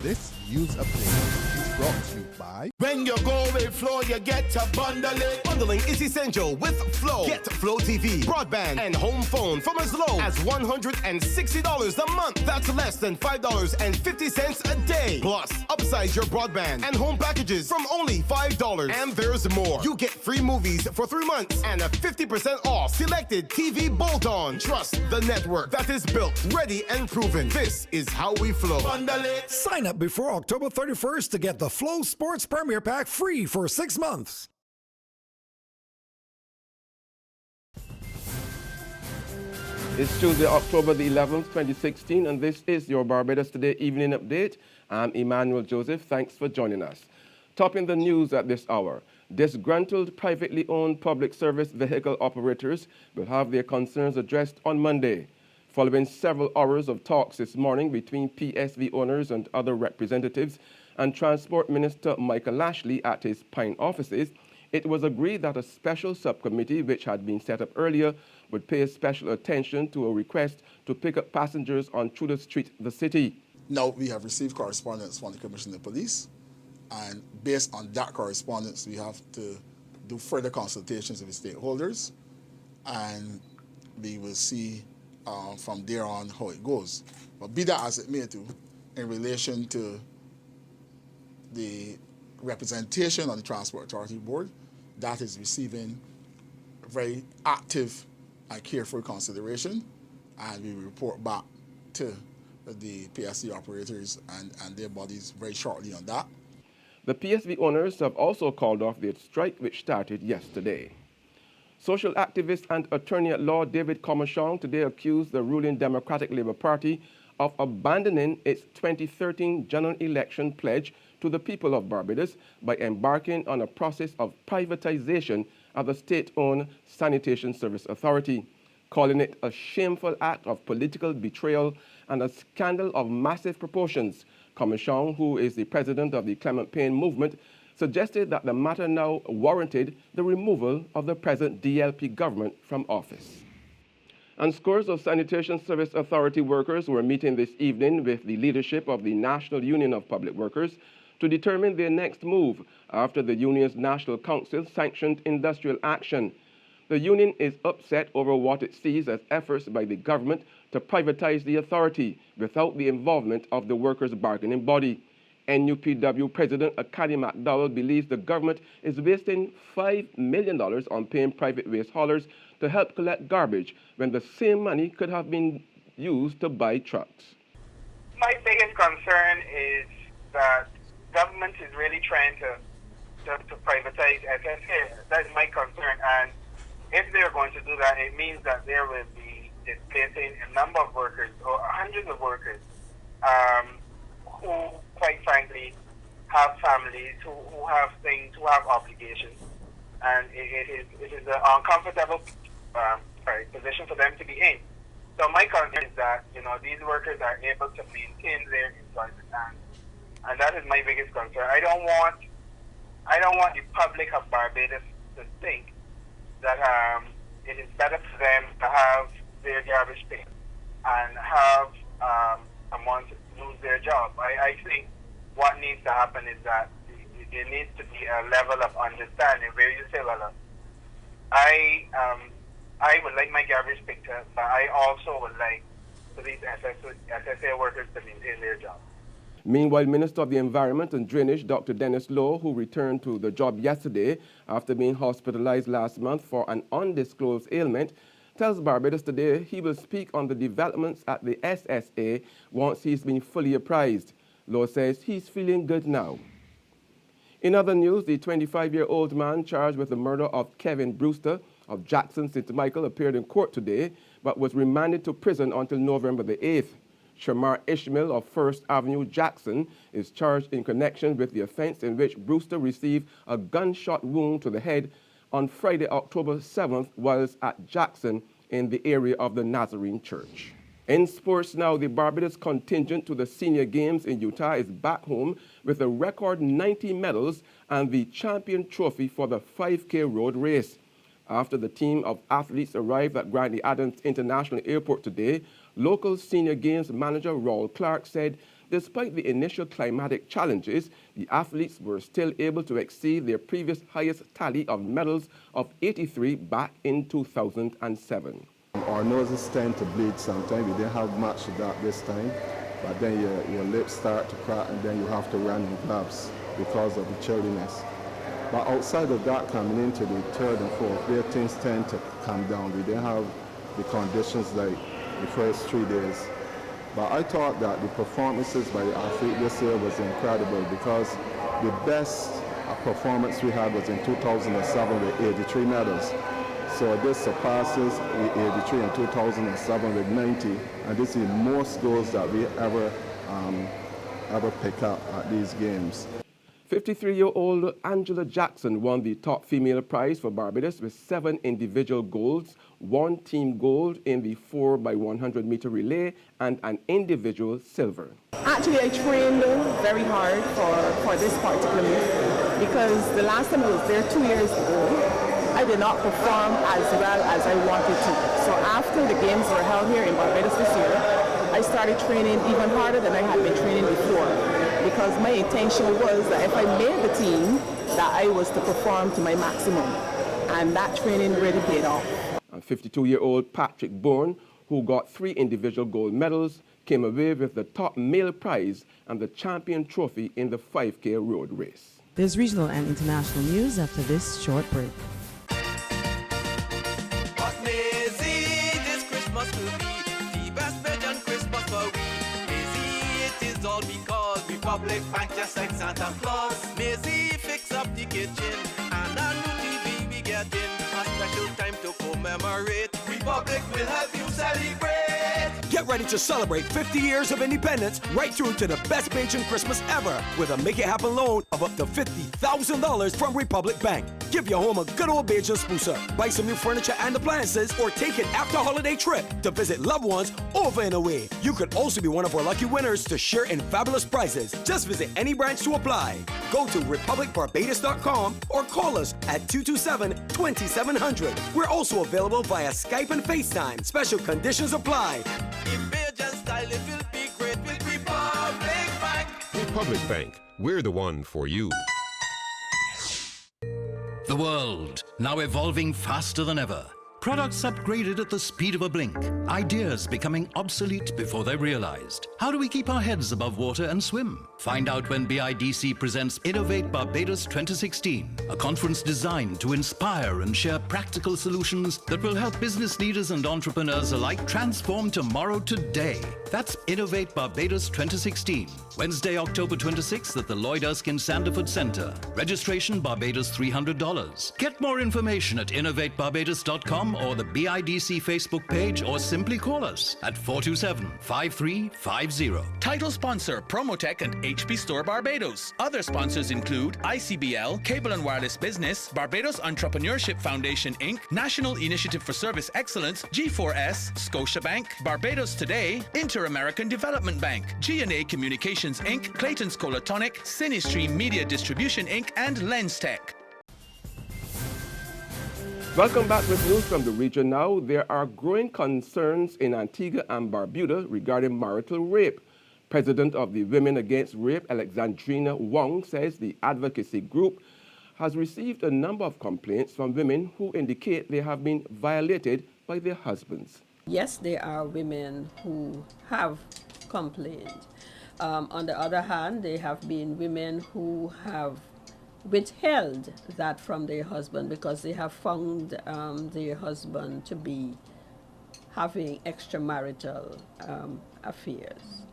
This news update is brought to you by... When you go with Flow, you get to bundle it. Bundling is essential with Flow. Get Flow TV, broadband, and home phone from as low as $160 a month. That's less than $5.50 a day. Plus, upsize your broadband and home packages from only $5. And there's more. You get free movies for 3 months and a 50% off selected TV bolt-on. Trust the network that is built, ready, and proven. This is how we flow. Bundle it. Sign up before October 31st to get the Flow Sports Premier Pack free for 6 months. It's Tuesday, October the 11th, 2016, and this is your Barbados Today evening update. I'm Emmanuel Joseph. Thanks for joining us. Topping the news at this hour, disgruntled privately owned public service vehicle operators will have their concerns addressed on Monday. Following several hours of talks this morning between PSV owners and other representatives and Transport Minister Michael Ashley at his Pine offices, it was agreed that a special subcommittee, which had been set up earlier, would pay special attention to a request to pick up passengers on Tudor Street, the city. Now, we have received correspondence from the Commissioner of Police, and based on that correspondence, we have to do further consultations with the stakeholders, and we will see from there on how it goes. But be that as it may too, in relation to the representation on the Transport Authority Board, that is receiving very active and careful consideration, and we will report back to the PSC operators and their bodies very shortly on that. The PSV owners have also called off their strike, which started yesterday. Social activist and attorney at law David Comachon today accused the ruling Democratic Labour Party of abandoning its 2013 general election pledge to the people of Barbados by embarking on a process of privatization of the state-owned Sanitation Service Authority, calling it a shameful act of political betrayal and a scandal of massive proportions. Comachon, who is the president of the Clement Payne movement, suggested that the matter now warranted the removal of the present DLP government from office. And scores of Sanitation Service Authority workers were meeting this evening with the leadership of the National Union of Public Workers to determine their next move after the union's National Council sanctioned industrial action. The union is upset over what it sees as efforts by the government to privatize the authority without the involvement of the workers' bargaining body. NUPW President Akadi McDowell believes the government is wasting $5 million on paying private waste haulers to help collect garbage when the same money could have been used to buy trucks. My biggest concern is that government is really trying to privatize SSA. That's my concern, and if they're going to do that, it means that there will be displacing a number of workers, or hundreds of workers, who, quite frankly, have families, who have things, who have obligations, and it is an uncomfortable position for them to be in. So my concern is that these workers are able to maintain their employment, and that is my biggest concern. I don't want the public of Barbados to think that it is better for them to have their garbage paid and have someone to lose their job. I think what needs to happen is that there needs to be a level of understanding where you say, well, I would like my garbage picked up, but I also would like for these SSA workers to maintain their job. Meanwhile, Minister of the Environment and Drainage, Dr. Dennis Lowe, who returned to the job yesterday after being hospitalized last month for an undisclosed ailment, tells Barbados Today he will speak on the developments at the SSA once he's been fully apprised. Lowe says he's feeling good now. In other news, the 25-year-old man charged with the murder of Kevin Brewster of Jackson St. Michael appeared in court today, but was remanded to prison until November the 8th. Shamar Ishmael of First Avenue, Jackson, is charged in connection with the offense in which Brewster received a gunshot wound to the head on Friday, October 7th, whilst at Jackson in the area of the Nazarene Church. In sports now, the Barbados contingent to the Senior Games in Utah is back home with a record 90 medals and the champion trophy for the 5K road race. After the team of athletes arrived at Grantley Adams International Airport today, local Senior Games manager Raul Clark said Despite the initial climatic challenges, the athletes were still able to exceed their previous highest tally of medals of 83 back in 2007. Our noses tend to bleed sometimes. We didn't have much of that this time, but then your lips start to crack and then you have to run in gloves because of the chilliness. But outside of that, coming into the third and fourth, there things tend to come down. We didn't have the conditions like the first 3 days. But I thought that the performances by the athlete this year was incredible because the best performance we had was in 2007 with 83 medals. So this surpasses the 83 in 2007 with 90, and this is the most goals that we ever pick up at these games. 53-year-old Angela Jackson won the top female prize for Barbados with 7 individual golds, 1 team gold in the 4x100 meter relay, and an individual silver. Actually, I trained very hard for this particular meet because the last time I was there 2 years ago, I did not perform as well as I wanted to. So after the games were held here in Barbados this year, I started training even harder than I had been training before, because my intention was that if I made the team, that I was to perform to my maximum, and that training really paid off. And 52-year-old Patrick Bourne, who got 3 individual gold medals, came away with the top male prize and the champion trophy in the 5K road race. There's regional and international news after this short break. Pubic Bank just like Santa Claus. Maisie fix up the kitchen and a new TV we get in. A special time to commemorate. Republic will help you celebrate. Get ready to celebrate 50 years of independence right through to the best Bajan Christmas ever with a Make It Happen loan of up to $50,000 from Republic Bank. Give your home a good old Bajan spooser, buy some new furniture and appliances, or take an after-holiday trip to visit loved ones over and away. You could also be one of our lucky winners to share in fabulous prizes. Just visit any branch to apply. Go to republicbarbados.com or call us at 227-2700. We're also available via Skype and FaceTime. Special conditions apply. In Bajan style, it will be great with Republic Bank. Republic Bank, we're the one for you. The world, now evolving faster than ever. Products upgraded at the speed of a blink. Ideas becoming obsolete before they're realized. How do we keep our heads above water and swim? Find out when BIDC presents Innovate Barbados 2016, a conference designed to inspire and share practical solutions that will help business leaders and entrepreneurs alike transform tomorrow today. That's Innovate Barbados 2016, Wednesday, October 26th at the Lloyd Erskine Sanderford Center. Registration Barbados $300. Get more information at innovatebarbados.com or the BIDC Facebook page, or simply call us at 427-5350. Title sponsor Promotech and HP Store Barbados. Other sponsors include ICBL, Cable and Wireless Business, Barbados Entrepreneurship Foundation Inc., National Initiative for Service Excellence, G4S, Scotiabank, Barbados Today, Inter-American Development Bank, G&A Communications Inc., Clayton's Colatonic, Cinestream Media Distribution Inc., and LensTech. Welcome back with news from the region now. There are growing concerns in Antigua and Barbuda regarding marital rape. President of the Women Against Rape, Alexandrina Wong, says the advocacy group has received a number of complaints from women who indicate they have been violated by their husbands. Yes, there are women who have complained. On the other hand, there have been women who have withheld that from their husband because they have found their husband to be having extramarital affairs.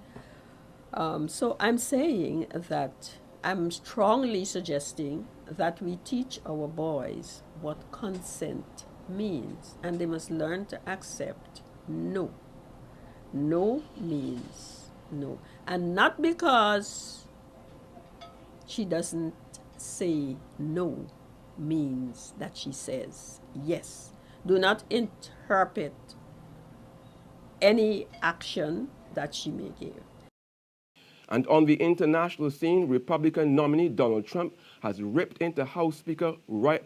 So I'm saying that I'm strongly suggesting that we teach our boys what consent means, and they must learn to accept no. No means no. And not because she doesn't say no means that she says yes. Do not interpret any action that she may give. And on the international scene, Republican nominee Donald Trump has ripped into House Speaker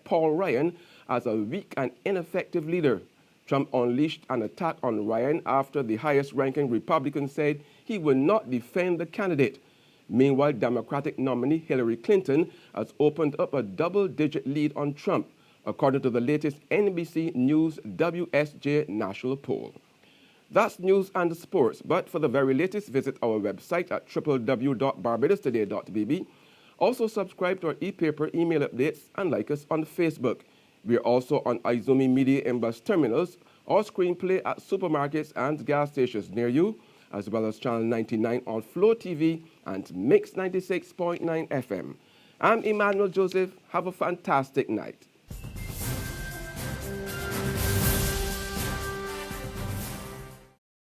Paul Ryan as a weak and ineffective leader. Trump unleashed an attack on Ryan after the highest-ranking Republican said he will not defend the candidate. Meanwhile, Democratic nominee Hillary Clinton has opened up a double-digit lead on Trump, according to the latest NBC News WSJ national poll. That's news and sports, but for the very latest, visit our website at www.barbadostoday.bb. Also subscribe to our e-paper email updates and like us on Facebook. We are also on Izumi Media in bus terminals or screenplay at supermarkets and gas stations near you, as well as Channel 99 on Flow TV and Mix 96.9 FM. I'm Emmanuel Joseph. Have a fantastic night.